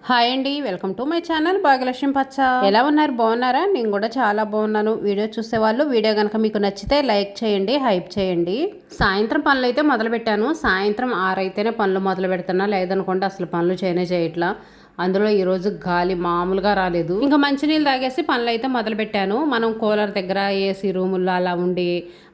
Hi అండి, welcome to my channel Bhagyalakshmi పచ్చ. ఎలా ఉన్నారు? బాగున్నారా? నేను కూడా చాలా బాగున్నాను. వీడియో చూసే వాళ్ళు వీడియో కనుక మీకు నచ్చితే లైక్ చేయండి, హైప్ చేయండి. సాయంత్రం పనులు అయితే మొదలు పెట్టాను. సాయంత్రం 6 అయితేనే పనులు మొదలు పెడుతున్నా, లేదనుకుంటే అసలు పనులు చేయట్లా. అందులో ఈరోజు గాలి మామూలుగా రాలేదు. ఇంకా మంచినీళ్ళు తాగేసి పనులు అయితే మొదలు పెట్టాను. మనం కూలర్ దగ్గర ఏసీ రూముల్లో అలా ఉండి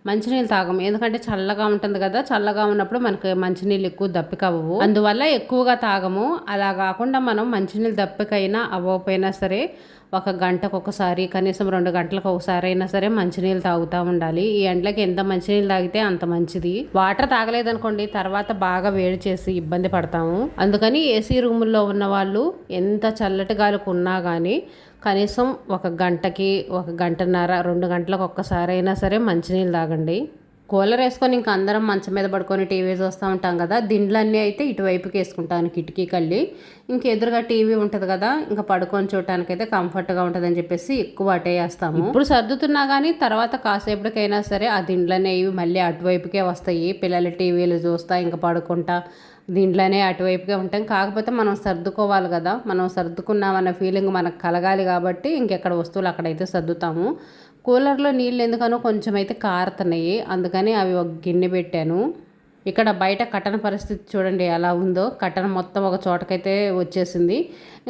మంచినీళ్ళు తాగము, ఎందుకంటే చల్లగా ఉంటుంది కదా. చల్లగా ఉన్నప్పుడు మనకి మంచినీళ్ళు ఎక్కువ దప్పిక అవ్వవు, అందువల్ల ఎక్కువగా తాగము. అలా కాకుండా మనం మంచినీళ్ళు దప్పికైనా అవ్వకపోయినా సరే ఒక గంటకు ఒకసారి, కనీసం 2 గంటలకు ఒకసారి అయినా సరే మంచినీళ్ళు తాగుతూ ఉండాలి. ఈ ఎండలకి ఎంత మంచినీళ్ళు తాగితే అంత మంచిది. వాటర్ తాగలేదనుకోండి తర్వాత బాగా వేడి చేసి ఇబ్బంది పడతాము. అందుకని ఏసీ రూముల్లో ఉన్న వాళ్ళు ఎంత చల్లటి గాలికి ఉన్నా కానీ కనీసం ఒక గంటకి, 1 గంటన్నర, 2 గంటలకు ఒక్కసారి అయినా సరే మంచినీళ్ళు తాగండి. కూలర్ వేసుకొని ఇంకా అందరం మంచం మీద పడుకొని టీవీ చూస్తూ ఉంటాం కదా. దిండ్లన్నీ అయితే ఇటువైపుకి వేసుకుంటాను, కిటికీ కళ్ళి. ఇంక ఎదురుగా టీవీ ఉంటుంది కదా, ఇంకా పడుకొని చూడటానికైతే కంఫర్ట్గా ఉంటుందని చెప్పేసి ఎక్కువ అటే వేస్తాము. ఇప్పుడు సర్దుతున్నా కానీ తర్వాత కాసేపటికైనా సరే ఆ దిండ్లనే ఇవి మళ్ళీ అటువైపుకే వస్తాయి. పిల్లలు టీవీలు చూస్తా ఇంకా పడుకుంటా దీంట్లోనే అటువైపుగా ఉంటాం. కాకపోతే మనం సర్దుకోవాలి కదా, మనం సర్దుకున్నామన్న ఫీలింగ్ మనకు కలగాలి కాబట్టి ఇంకెక్కడ వస్తువులు అక్కడైతే సర్దుతాము. కూలర్లో నీళ్ళు ఎందుకనో కొంచెం అయితే కారుతున్నాయి, అందుకని అవి ఒక గిన్నె పెట్టాను. ఇక్కడ బయట కట్టన పరిస్థితి చూడండి ఎలా ఉందో. కట్టన మొత్తం ఒక చోటకైతే వచ్చేసింది.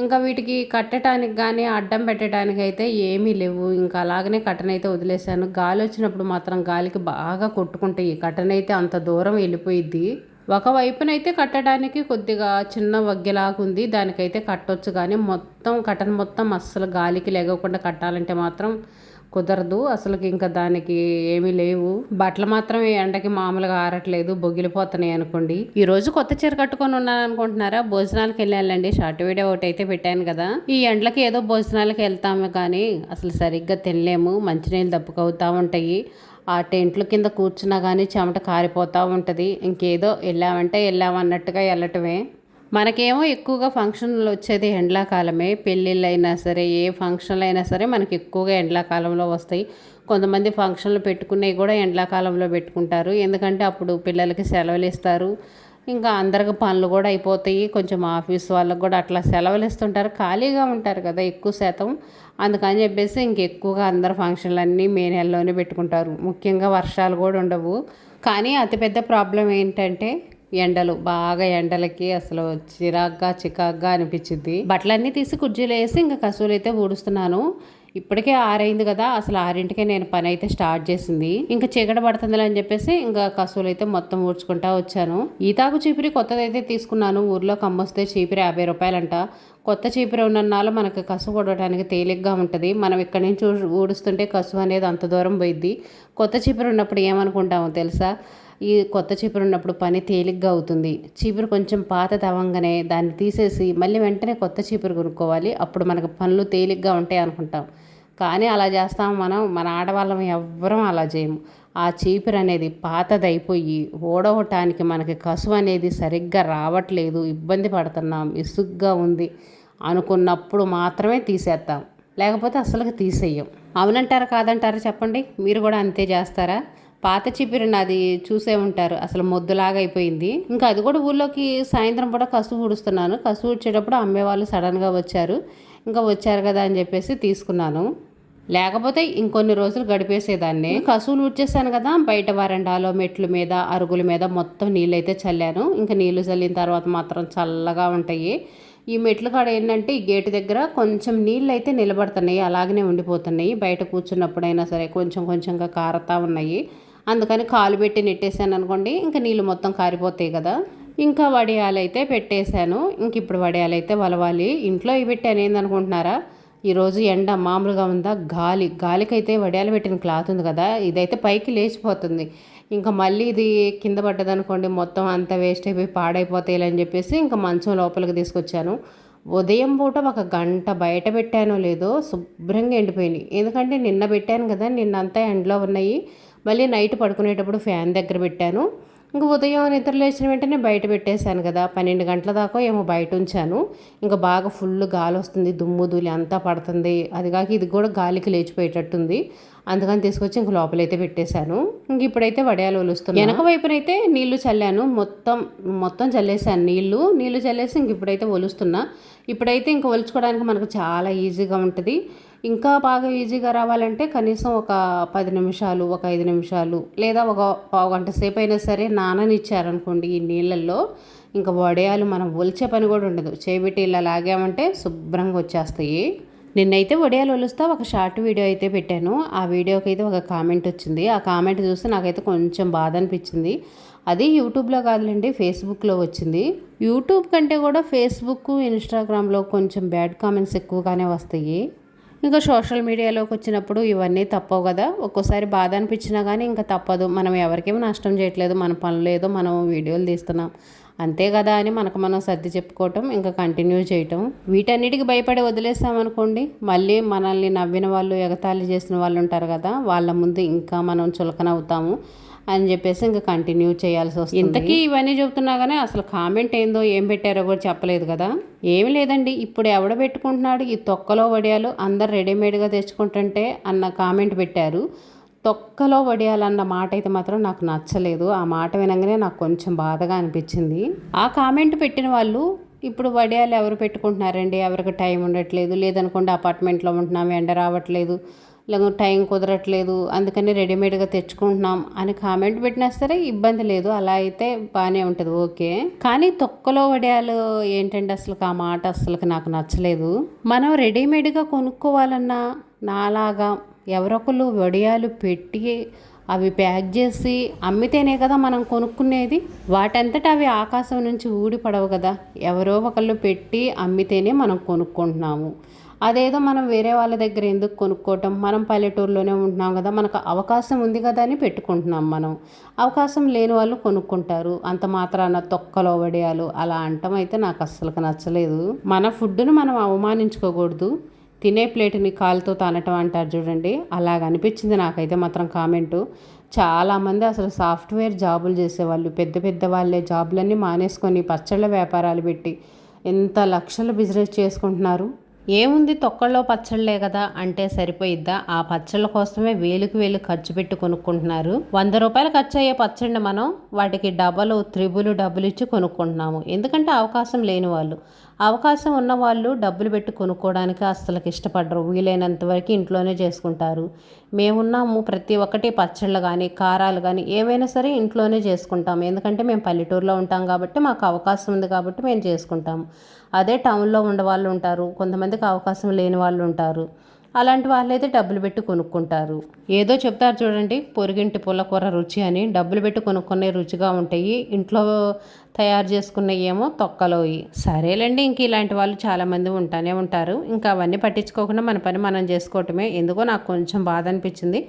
ఇంకా వీటికి కట్టడానికి కానీ అడ్డం పెట్టడానికి అయితే ఏమీ లేవు. ఇంకా అలాగనే కట్టనైతే వదిలేశాను. గాలి వచ్చినప్పుడు మాత్రం గాలికి బాగా కొట్టుకుంటాయి. కట్టనైతే అంత దూరం వెళ్ళిపోయిద్ది. ఒకవైపునైతే కట్టడానికి కొద్దిగా చిన్న వగ్గెలాగుంది, దానికైతే కట్టొచ్చు. కానీ మొత్తం కట్టను మొత్తం అస్సలు గాలికి లేకుండా కట్టాలంటే మాత్రం కుదరదు అసలుకి. ఇంకా దానికి ఏమీ లేవు. బట్టలు మాత్రం ఎండకి మామూలుగా ఆరట్లేదు, బొగిలిపోతున్నాయి అనుకోండి. ఈరోజు కొత్త చీర కట్టుకొని ఉన్నాను అనుకుంటున్నారా? భోజనాలకు వెళ్ళాలండి. షార్ట్ వీడియో ఒకటి అయితే పెట్టాను కదా. ఈ ఎండలకి ఏదో భోజనాలకు వెళ్తాము కానీ అసలు సరిగ్గా తినలేము. మంచినీళ్ళు దప్పుకవుతూ ఉంటాయి. ఆ టెంట్ల కింద కూర్చున్నా కానీ చెమట కారిపోతూ ఉంటుంది. ఇంకేదో వెళ్ళామన్నట్టుగా వెళ్ళటమే. మనకేమో ఎక్కువగా ఫంక్షన్లు వచ్చేది ఎండాకాలమే. పెళ్ళిళ్ళు అయినా సరే, ఏ ఫంక్షన్లు అయినా సరే మనకి ఎక్కువగా ఎండాకాలంలో వస్తాయి. కొంతమంది ఫంక్షన్లు పెట్టుకునేవి కూడా ఎండాకాలంలో పెట్టుకుంటారు, ఎందుకంటే అప్పుడు పిల్లలకి సెలవులు ఇస్తారు. ఇంకా అందరికి పనులు కూడా అయిపోతాయి. కొంచెం ఆఫీస్ వాళ్ళకి కూడా అట్లా సెలవులు ఇస్తుంటారు, ఖాళీగా ఉంటారు కదా ఎక్కువ శాతం. అందుకని చెప్పేసి ఇంకెక్కువగా అందరు ఫంక్షన్లన్నీ మే నెలలోనే పెట్టుకుంటారు. ముఖ్యంగా వర్షాలు కూడా ఉండవు. కానీ అతిపెద్ద ప్రాబ్లం ఏంటంటే ఎండలు. బాగా ఎండలకి అసలు చికాగ్గా అనిపించింది. బట్టలన్నీ తీసి కుర్చీలో వేసి ఇంకా కసువులు అయితే ఊడుస్తున్నాను. ఇప్పటికే 6 అయింది కదా, అసలు 6ంటికే నేను పని అయితే స్టార్ట్ చేసింది. ఇంకా చీకట పడుతుందిలే అని చెప్పేసి ఇంకా కసువులు అయితే మొత్తం ఊడ్చుకుంటా వచ్చాను. ఈతాకు చీపిరి కొత్తదైతే తీసుకున్నాను. ఊర్లో కమ్మొస్తే చీపిరి 50 రూపాయలంట. కొత్త చీపిరి ఉన్నన్నాళ్ళు మనకి కసువు ఊడటానికి తేలిగ్గా ఉంటుంది. మనం ఇక్కడి నుంచి ఊడుస్తుంటే కసువు అనేది అంత దూరం పోయిద్ది. కొత్త చీపిరి ఉన్నప్పుడు ఏమనుకుంటామో తెలుసా? ఈ కొత్త చీపురు ఉన్నప్పుడు పని తేలిగ్గా అవుతుంది. చీపురు కొంచెం పాత తవ్వంగానే దాన్ని తీసేసి మళ్ళీ వెంటనే కొత్త చీపురు కొనుక్కోవాలి, అప్పుడు మనకు పనులు తేలిగ్గా ఉంటాయి అనుకుంటాం. కానీ అలా చేస్తాము మనం. మన ఆడవాళ్ళం ఎవ్వరం అలా చేయము. ఆ చీపురు అనేది పాతదైపోయి ఓడవటానికి మనకి కసువు అనేది సరిగ్గా రావట్లేదు, ఇబ్బంది పడుతున్నాం, ఇసుగ్గా ఉంది అనుకున్నప్పుడు మాత్రమే తీసేస్తాం, లేకపోతే అసలుకి తీసేయం. అవునంటారా కాదంటారా చెప్పండి? మీరు కూడా అంతే చేస్తారా? పాత చీపిరి నాది చూసే ఉంటారు, అసలు మొద్దులాగా అయిపోయింది. ఇంకా అది కూడా ఊళ్ళోకి సాయంత్రం పూట కసువు ఊడుస్తున్నాను. కసువు ఊడ్చేటప్పుడు అమ్మేవాళ్ళు సడన్గా వచ్చారు. ఇంకా వచ్చారు కదా అని చెప్పేసి తీసుకున్నాను, లేకపోతే ఇంకొన్ని రోజులు గడిపేసేదాన్ని. కసువులు ఊడ్చేసాను కదా, బయట వరండాలో మెట్ల మీద అరుగుల మీద మొత్తం నీళ్ళు అయితే చల్లాను. ఇంకా నీళ్లు చల్లిన తర్వాత మాత్రం చల్లగా ఉంటాయి. ఈ మెట్ల కాడ ఏంటంటే ఈ గేటు దగ్గర కొంచెం నీళ్ళు అయితే నిలబడుతున్నాయి, అలాగనే ఉండిపోతున్నాయి. బయట కూర్చున్నప్పుడైనా సరే కొంచెంగా కారుతా ఉన్నాయి. అందుకని కాలు పెట్టి నెట్టేసాను అనుకోండి, ఇంకా నీళ్ళు మొత్తం కారిపోతాయి కదా. ఇంకా వడియాలు అయితే పెట్టేశాను. ఇంక ఇప్పుడు వడియాలు అయితే వలవాలి. ఇంట్లో ఇవి పెట్టాను ఏందనుకుంటున్నారా? ఈరోజు ఎండ మామూలుగా ఉందా? గాలికైతే వడియాలు పెట్టిన క్లాత్ ఉంది కదా, ఇదైతే పైకి లేచిపోతుంది. ఇంకా మళ్ళీ ఇది కింద పడ్డదనుకోండి మొత్తం అంతా వేస్ట్ అయిపోయి పాడైపోతాయి అని చెప్పేసి ఇంకా మంచం లోపలికి తీసుకొచ్చాను. ఉదయం పూట 1 గంట బయట పెట్టానో లేదో శుభ్రంగా ఎండిపోయినాయి. ఎందుకంటే నిన్న పెట్టాను కదా, నిన్నంతా ఎండలో ఉన్నాయి. మళ్ళీ నైట్ పడుకునేటప్పుడు ఫ్యాన్ దగ్గర పెట్టాను. ఇంకా ఉదయం నిద్ర లేచిన వెంటనే బయట పెట్టేశాను కదా, 12 గంటల దాకా ఏమో బయట ఉంచాను. ఇంకా బాగా ఫుల్ గాలి వస్తుంది, దుమ్ము ధూళి అంతా పడుతుంది. అది కాక ఇది కూడా గాలికి లేచిపోయేటట్టుంది. అందుకని తీసుకొచ్చి ఇంక లోపలైతే పెట్టేశాను. ఇంక ఇప్పుడైతే వడియాలు ఒలుస్తున్నాను. వెనక వైపునైతే నీళ్లు చల్లాను, మొత్తం చల్లేసాను నీళ్లు చల్లేసి ఇంక ఇప్పుడైతే ఒలుస్తున్నా. ఇప్పుడైతే ఇంక ఒలుచుకోవడానికి మనకు చాలా ఈజీగా ఉంటుంది. ఇంకా బాగా ఈజీగా రావాలంటే కనీసం ఒక 10 నిమిషాలు, ఒక 5 నిమిషాలు లేదా ఒక పావు గంట సేపు అయినా సరే నాననిచ్చారనుకోండి ఈ నీళ్ళల్లో, ఇంకా వడియాలు మనం ఒలిచే పని కూడా ఉండదు. చేపెట్టి ఇలా లాగామంటే శుభ్రంగా వచ్చేస్తాయి. నిన్నైతే వడియాలు ఒలుస్తా ఒక షార్ట్ వీడియో అయితే పెట్టాను. ఆ వీడియోకి అయితే ఒక కామెంట్ వచ్చింది. ఆ కామెంట్ చూస్తే నాకైతే కొంచెం బాధ అనిపించింది. అది యూట్యూబ్లో కాదులేండి, ఫేస్బుక్లో వచ్చింది. యూట్యూబ్ కంటే కూడా ఫేస్బుక్, ఇన్స్టాగ్రామ్లో కొంచెం బ్యాడ్ కామెంట్స్ ఎక్కువగానే వస్తాయి. ఇంకా సోషల్ మీడియాలోకి వచ్చినప్పుడు ఇవన్నీ తప్పవు కదా. ఒక్కోసారి బాధ అనిపించినా కానీ ఇంకా తప్పదు. మనం ఎవరికేమో నష్టం చేయట్లేదు, మన పనులు ఏదో మనం వీడియోలు తీస్తున్నాం అంతే కదా అని మనకు మనం సర్ది చెప్పుకోవటం, ఇంకా కంటిన్యూ చేయటం. వీటన్నిటికి భయపడి వదిలేసామనుకోండి, మళ్ళీ మనల్ని నవ్విన వాళ్ళు, ఎగతాళి చేసిన వాళ్ళు ఉంటారు కదా, వాళ్ళ ముందు ఇంకా మనం చులకన అవుతాము అని చెప్పేసి ఇంకా కంటిన్యూ చేయాల్సి వస్తుంది. ఇంతకీ ఇవన్నీ చెబుతున్నా కానీ అసలు కామెంట్ ఏందో ఏం పెట్టారో కూడా చెప్పలేదు కదా. ఏమి లేదండి, ఇప్పుడు ఎవడ పెట్టుకుంటున్నాడు ఈ తొక్కలో వడియాలు, అందరు రెడీమేడ్గా తెచ్చుకుంటుంటే అన్న కామెంట్ పెట్టారు. తొక్కలో వడియాలన్న మాట అయితే మాత్రం నాకు నచ్చలేదు. ఆ మాట వినగానే నాకు కొంచెం బాధగా అనిపించింది. ఆ కామెంట్ పెట్టిన వాళ్ళు ఇప్పుడు వడియాలు ఎవరు పెట్టుకుంటున్నారండి, ఎవరికి టైం ఉండట్లేదు, లేదనుకోండి అపార్ట్మెంట్లో ఉంటున్నాం, ఎండ రావట్లేదు, లేక టైం కుదరట్లేదు, అందుకని రెడీమేడ్గా తెచ్చుకుంటున్నాం అని కామెంట్ పెట్టినా సరే ఇబ్బంది లేదు, అలా అయితే బాగానే ఉంటుంది, ఓకే. కానీ తొక్కలో వడియాలు ఏంటంటే అసలు ఆ మాట అసలుకి నాకు నచ్చలేదు. మనం రెడీమేడ్గా కొనుక్కోవాలన్నా నాలాగా ఎవరొకరు వడియాలు పెట్టి అవి ప్యాక్ చేసి అమ్మితేనే కదా మనం కొనుక్కునేది. వాటంతటా అవి ఆకాశం నుంచి ఊడిపడవు కదా, ఎవరో ఒకళ్ళు పెట్టి అమ్మితేనే మనం కొనుక్కుంటున్నాము. అదేదో మనం వేరే వాళ్ళ దగ్గర ఎందుకు కొనుక్కోవటం, మనం పల్లెటూరులోనే ఉంటున్నాం కదా, మనకు అవకాశం ఉంది కదా అని పెట్టుకుంటున్నాం. మనం అవకాశం లేని వాళ్ళు కొనుక్కుంటారు. అంత మాత్రాన తొక్కలో వడియాలు అలా అంటం అయితే నాకు అస్సలు నచ్చలేదు. మన ఫుడ్డును మనం అవమానించుకోకూడదు. తినే ప్లేట్ని కాలుతో తనటం అంటారు చూడండి, అలాగ అనిపించింది నాకైతే మాత్రం కామెంటు. చాలామంది అసలు సాఫ్ట్వేర్ జాబులు చేసేవాళ్ళు, పెద్ద పెద్ద వాళ్ళే జాబులన్నీ మానేసుకొని పచ్చళ్ళ వ్యాపారాలు పెట్టి ఎంత లక్షల బిజినెస్ చేసుకుంటున్నారు. ఏముంది తొక్కల్లో పచ్చళ్ళే కదా అంటే సరిపోయిద్దా? ఆ పచ్చళ్ళ కోసమే వేలుకు వేలు ఖర్చు పెట్టి కొనుక్కుంటున్నారు. 100 రూపాయలు ఖర్చు అయ్యే పచ్చడిని మనం వాటికి డబలు త్రిబులు డబ్బులు ఇచ్చి కొనుక్కుంటున్నాము. ఎందుకంటే అవకాశం లేని వాళ్ళు. అవకాశం ఉన్న వాళ్ళు డబ్బులు పెట్టి కొనుక్కోవడానికి అస్సలకి ఇష్టపడరు. వీలైనంత వరకు ఇంట్లోనే చేసుకుంటారు. మేమున్నాము, ప్రతి ఒక్కటి పచ్చళ్ళు కానీ కారాలు కానీ ఏవైనా సరే ఇంట్లోనే చేసుకుంటాము. ఎందుకంటే మేము పల్లెటూరులో ఉంటాం కాబట్టి మాకు అవకాశం ఉంది కాబట్టి మేము చేసుకుంటాము. అదే టౌన్లో ఉండే వాళ్ళు ఉంటారు, కొంతమందికి అవకాశం లేని వాళ్ళు ఉంటారు. అలాంటి వాళ్ళైతే డబ్బులు పెట్టి కొనుక్కుంటారు. ఏదో చెప్తారు చూడండి, పొరుగింటి పుల్లకూర రుచి అని. డబ్బులు పెట్టి కొనుక్కునే రుచిగా ఉంటాయి, ఇంట్లో తయారు చేసుకున్నవి ఏమో తొక్కలోయి. సరేలేండి, ఇంక ఇలాంటి వాళ్ళు చాలామంది ఉంటానే ఉంటారు. ఇంకా అవన్నీ పట్టించుకోకుండా మన పని మనం చేసుకోవటమే. ఎందుకో నాకు కొంచెం బాధ అనిపించింది,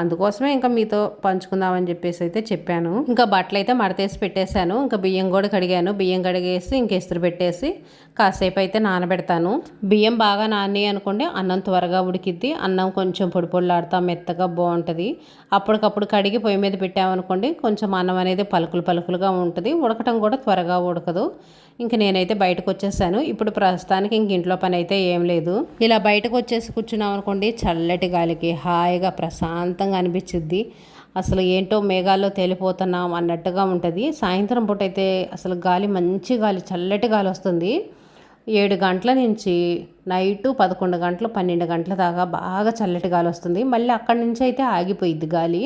అందుకోసమే ఇంకా మీతో పంచుకుందామని చెప్పేసి అయితే చెప్పాను. ఇంకా బట్టలు అయితే మడతేసి పెట్టేశాను. ఇంకా బియ్యం కూడా కడిగాను. బియ్యం కడిగేసి ఇంక ఇస్త్రీ పెట్టేసి కాసేపు అయితే నానబెడతాను. బియ్యం బాగా నాని అనుకోండి అన్నం త్వరగా ఉడికిద్ది. అన్నం కొంచెం పొడి పొడిలాడుతా మెత్తగా బాగుంటుంది. అప్పటికప్పుడు కడిగి పొయ్యి మీద పెట్టామనుకోండి కొంచెం అన్నం అనేది పలుకులుగా ఉంటుంది, ఉడకటం కూడా త్వరగా ఉడకదు. ఇంక నేనైతే బయటకు వచ్చేసాను. ఇప్పుడు ప్రస్తుతానికి ఇంక ఇంట్లో పని అయితే ఏం లేదు. ఇలా బయటకు వచ్చేసి కూర్చున్నాం అనుకోండి, చల్లటి గాలికి హాయిగా ప్రశాంతంగా అనిపించిద్ది. అసలు ఏంటో మేఘాల్లో తేలిపోతున్నాం అన్నట్టుగా ఉంటుంది. సాయంత్రం పూట అయితే అసలు గాలి మంచి గాలి, చల్లటి గాలి వస్తుంది. 7 గంటల నుంచి నైటు 11 గంటలు 12 గంటల దాకా బాగా చల్లటి గాలి వస్తుంది. మళ్ళీ అక్కడి నుంచి అయితే ఆగిపోయిద్ది గాలి.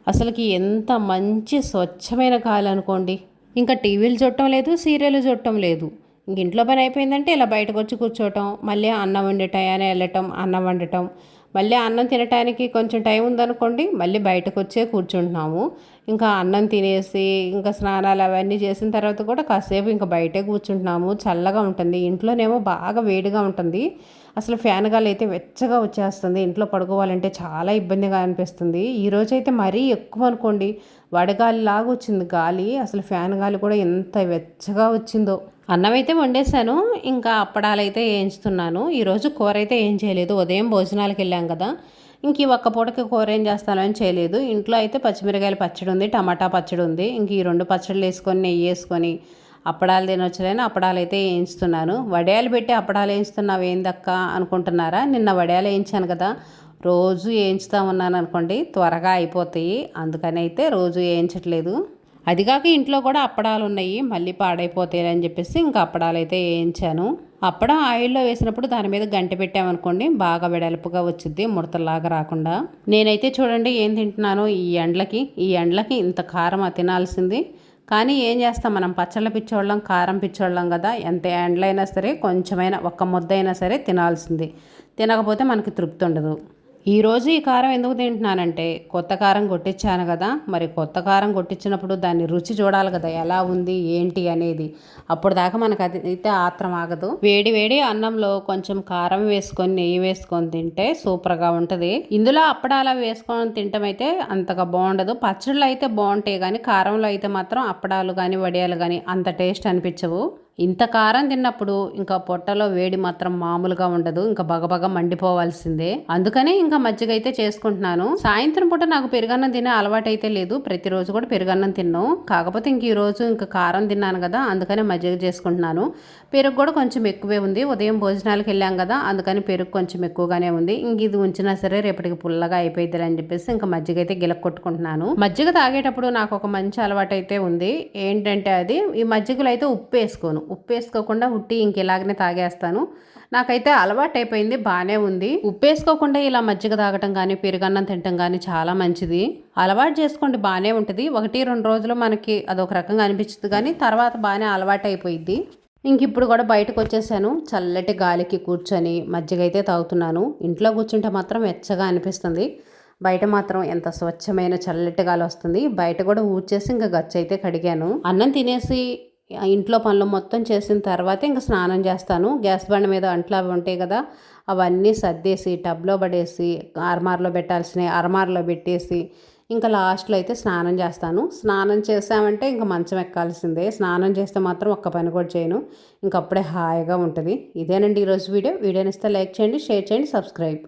అసలుకి ఎంత మంచి స్వచ్ఛమైన గాలి అనుకోండి. ఇంకా టీవీలు చూడటం లేదు, సీరియల్ చూడటం లేదు. ఇంక ఇంట్లో పని అయిపోయిందంటే ఇలా బయటకు వచ్చి కూర్చోవటం, మళ్ళీ అన్నం వండే టయాన్ని వెళ్ళటం, అన్నం వండటం, మళ్ళీ అన్నం తినటానికి కొంచెం టైం ఉందనుకోండి మళ్ళీ బయటకు వచ్చే కూర్చుంటున్నాము. ఇంకా అన్నం తినేసి ఇంకా స్నానాలు అవన్నీ చేసిన తర్వాత కూడా కాసేపు ఇంకా బయటే కూర్చుంటున్నాము. చల్లగా ఉంటుంది. ఇంట్లోనేమో బాగా వేడిగా ఉంటుంది. అసలు ఫ్యాన్ గాలి అయితే వెచ్చగా వచ్చేస్తుంది. ఇంట్లో పడుకోవాలంటే చాలా ఇబ్బందిగా అనిపిస్తుంది. ఈరోజైతే మరీ ఎక్కువ అనుకోండి, వడగాలి లాగా వచ్చింది గాలి. అసలు ఫ్యాన్ గాలి కూడా ఎంత వెచ్చగా వచ్చిందో. అన్నం అయితే వండేసాను, ఇంకా అప్పడాలు అయితే వేయించుతున్నాను. ఈరోజు కూర అయితే ఏం చేయలేదు, ఉదయం భోజనాలకు వెళ్ళాం కదా, ఇంక ఈ ఒక్క పూటకి కూర ఏం చేస్తానో అని చేయలేదు. ఇంట్లో అయితే పచ్చిమిరకాయల పచ్చడి ఉంది, టమాటా పచ్చడి ఉంది. ఇంక ఈ 2 పచ్చళ్ళు వేసుకొని నెయ్యి వేసుకొని అప్పడాలు తినొచ్చులేని అప్పడాలు అయితే వేయించుతున్నాను. వడియాలు పెట్టి అప్పడాలు వేయించుతున్నావు ఏందక్క అనుకుంటున్నారా? నిన్న వడియాలు వేయించాను కదా, రోజు వేయించుతూ ఉన్నాను అనుకోండి, త్వరగా అయిపోతాయి. అందుకని అయితే రోజు వేయించట్లేదు. అదిగాక ఇంట్లో కూడా అప్పడాలు ఉన్నాయి, మళ్ళీ పాడైపోతాయి అని చెప్పేసి ఇంకా అప్పడాలు అయితే వేయించాను. అప్పడం ఆయిల్లో వేసినప్పుడు దాని మీద గంటె పెట్టామనుకోండి బాగా వెడల్పుగా వచ్చింది, ముడతలాగా రాకుండా. నేనైతే చూడండి ఏం తింటున్నాను ఈ ఎండలకి ఇంత కారం తినాల్సింది. కానీ ఏం చేస్తాం, మనం పచ్చళ్ళ పిచ్చోళ్ళం, కారం పిచ్చోళ్ళం కదా. ఎంత ఎండలైనా సరే కొంచెమైనా ఒక్క ముద్ద అయినా సరే తినాల్సింది. తినకపోతే మనకి తృప్తి ఉండదు. ఈరోజు ఈ కారం ఎందుకు తింటున్నానంటే కొత్త కారం కొట్టించాను కదా, మరి కొత్త కారం కొట్టించినప్పుడు దాన్ని రుచి చూడాలి కదా ఎలా ఉంది ఏంటి అనేది. అప్పుడు దాకా మనకు అది అయితే ఆత్రం ఆగదు. వేడి వేడి అన్నంలో కొంచెం కారం వేసుకొని నెయ్యి వేసుకొని తింటే సూపర్గా ఉంటుంది. ఇందులో అప్పడాలు వేసుకొని తింటాం అయితే అంతగా బాగుండదు. పచ్చళ్ళు అయితే బాగుంటాయి కానీ కారంలో అయితే మాత్రం అప్పడాలు కానీ వడియాలు కానీ అంత టేస్ట్ అనిపించవు. ఇంత కారం తిన్నప్పుడు ఇంకా పొట్టలో వేడి మాత్రం మామూలుగా ఉండదు, ఇంకా బగబగ మండిపోవాల్సిందే. అందుకనే ఇంకా మజ్జిగ అయితే చేసుకుంటున్నాను. సాయంత్రం పూట నాకు పెరుగన్నం తినే అలవాటు అయితే లేదు, ప్రతిరోజు కూడా పెరుగన్నం తిన్నాను. కాకపోతే ఇంక ఈరోజు ఇంకా కారం తిన్నాను కదా, అందుకనే మజ్జిగ చేసుకుంటున్నాను. పెరుగు కూడా కొంచెం ఎక్కువే ఉంది, ఉదయం భోజనాలకు వెళ్ళాం కదా, అందుకని పెరుగు కొంచెం ఎక్కువగానే ఉంది. ఇంక ఇది ఉంచినా సరే రేపటికి పుల్లగా అయిపోయింది అని చెప్పేసి ఇంకా మజ్జిగ అయితే గిలక్ కొట్టుకుంటున్నాను. మజ్జిగ తాగేటప్పుడు నాకు ఒక మంచి అలవాటు అయితే ఉంది. ఏంటంటే అది ఈ మజ్జిగలో అయితే ఉప్పు వేసుకోను, ఉప్పు వేసుకోకుండా ఉట్టి ఇంక ఇలాగనే తాగేస్తాను. నాకైతే అలవాటు అయిపోయింది, బాగానే ఉంది. ఉప్పు వేసుకోకుండా ఇలా మజ్జిగ తాగటం కానీ పెరుగన్నం తినటం కానీ చాలా మంచిది. అలవాటు చేసుకోండి, బాగానే ఉంటుంది. 1-2 రోజులు మనకి అదొక రకంగా అనిపించింది కానీ తర్వాత బాగానే అలవాటు అయిపోయింది. ఇంక ఇప్పుడు కూడా బయటకు వచ్చేసాను, చల్లటి గాలికి కూర్చొని మజ్జిగ అయితే తాగుతున్నాను. ఇంట్లో కూర్చుంటే మాత్రం వెచ్చగా అనిపిస్తుంది, బయట మాత్రం ఎంత స్వచ్ఛమైన చల్లటి గాలి వస్తుంది. బయట కూడా ఊడ్చేసి ఇంకా గచ్చు అయితే కడిగాను. అన్నం తినేసి ఇంట్లో పనులు మొత్తం చేసిన తర్వాత ఇంకా స్నానం చేస్తాను. గ్యాస్ బండ మీద అంట్లు అవి ఉంటాయి కదా, అవన్నీ సర్దేసి టబ్లో పడేసి అరమార్లో పెట్టాల్సినవి అరమార్లో పెట్టేసి ఇంకా లాస్ట్లో అయితే స్నానం చేస్తాను. స్నానం చేసామంటే ఇంకా మంచం ఎక్కాల్సిందే. స్నానం చేస్తే మాత్రం ఒక్క పని కూడా చేయను, ఇంకప్పుడే హాయిగా ఉంటుంది. ఇదేనండి ఈరోజు వీడియో. వీడియోని ఇస్తే లైక్ చేయండి, షేర్ చేయండి, సబ్స్క్రైబ్.